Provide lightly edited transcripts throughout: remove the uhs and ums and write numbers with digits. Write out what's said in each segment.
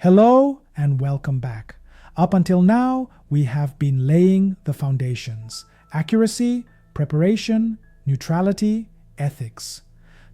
Hello and welcome back. Up until now, we have been laying the foundations: accuracy, preparation, neutrality, ethics.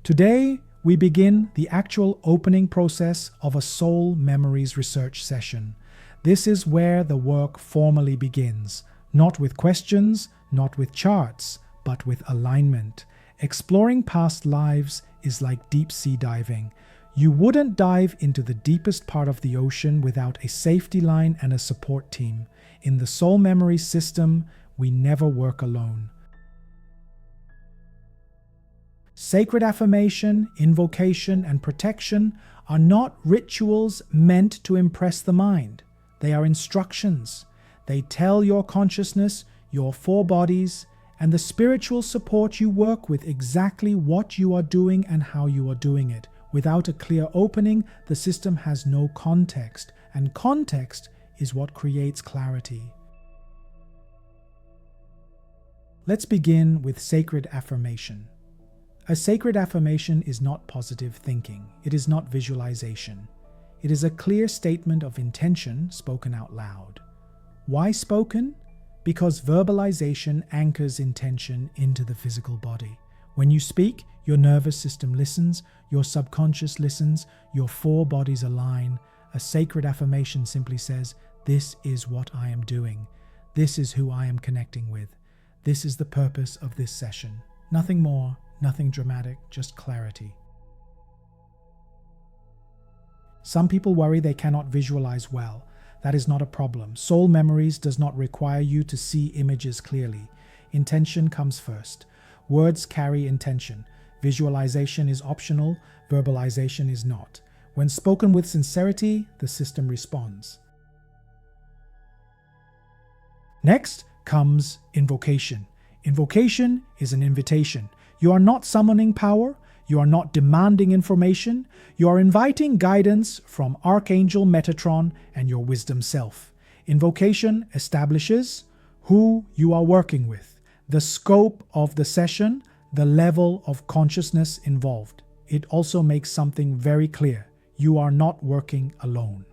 Today, we begin the actual opening process of a soul memories research session. This is where the work formally begins, not with questions, not with charts, but with alignment. Exploring past lives is like deep sea diving. You wouldn't dive into the deepest part of the ocean without a safety line and a support team. In the soul memory system, we never work alone. Sacred affirmation, invocation, and protection are not rituals meant to impress the mind. They are instructions. They tell your consciousness, your four bodies, and the spiritual support you work with exactly what you are doing and how you are doing it. Without a clear opening, the system has no context, and context is what creates clarity. Let's begin with sacred affirmation. A sacred affirmation is not positive thinking. It is not visualization. It is a clear statement of intention spoken out loud. Why spoken? Because verbalization anchors intention into the physical body. When you speak, your nervous system listens, your subconscious listens, your four bodies align. A sacred affirmation simply says, "This is what I am doing. This is who I am connecting with. This is the purpose of this session." Nothing more, nothing dramatic, just clarity. Some people worry they cannot visualize well. That is not a problem. Soul memories does not require you to see images clearly. Intention comes first. Words carry intention. Visualization is optional, verbalization is not. When spoken with sincerity, the system responds. Next comes invocation. Invocation is an invitation. You are not summoning power, you are not demanding information, you are inviting guidance from Archangel Metatron and your wisdom self. Invocation establishes who you are working with, the scope of the session, the level of consciousness involved. It also makes something very clear. You are not working alone.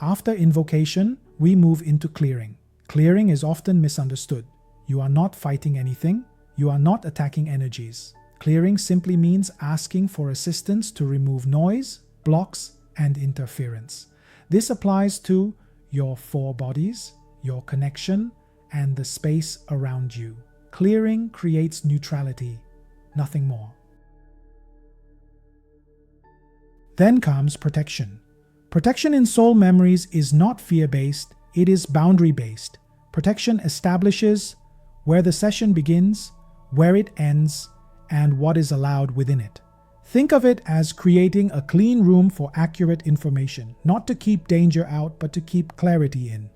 After invocation, we move into clearing. Clearing is often misunderstood. You are not fighting anything. You are not attacking energies. Clearing simply means asking for assistance to remove noise, blocks, and interference. This applies to your four bodies, your connection, and the space around you. Clearing creates neutrality, nothing more. Then comes protection. Protection in soul memories is not fear-based, it is boundary-based. Protection establishes where the session begins, where it ends, and what is allowed within it. Think of it as creating a clean room for accurate information, not to keep danger out, but to keep clarity in.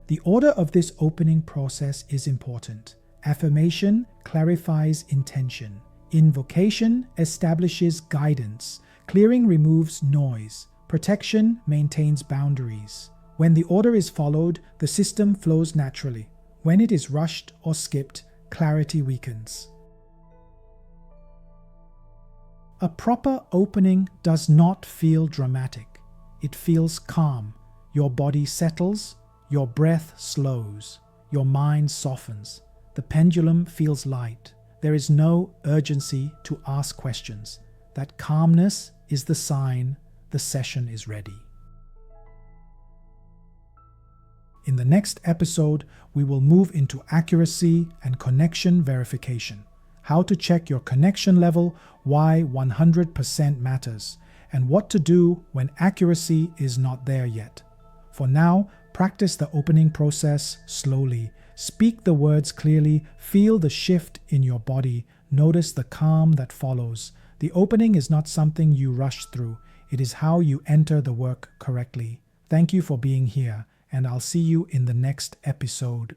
The order of this opening process is important. Affirmation clarifies intention. Invocation establishes guidance. Clearing removes noise. Protection maintains boundaries. When the order is followed, the system flows naturally. When it is rushed or skipped, clarity weakens. A proper opening does not feel dramatic. It feels calm. Your body settles. Your breath slows. Your mind softens. The pendulum feels light. There is no urgency to ask questions. That calmness is the sign the session is ready. In the next episode, we will move into accuracy and connection verification. How to check your connection level, why 100% matters, and what to do when accuracy is not there yet. For now, practice the opening process slowly. Speak the words clearly, feel the shift in your body, notice the calm that follows. The opening is not something you rush through, it is how you enter the work correctly. Thank you for being here, and I'll see you in the next episode.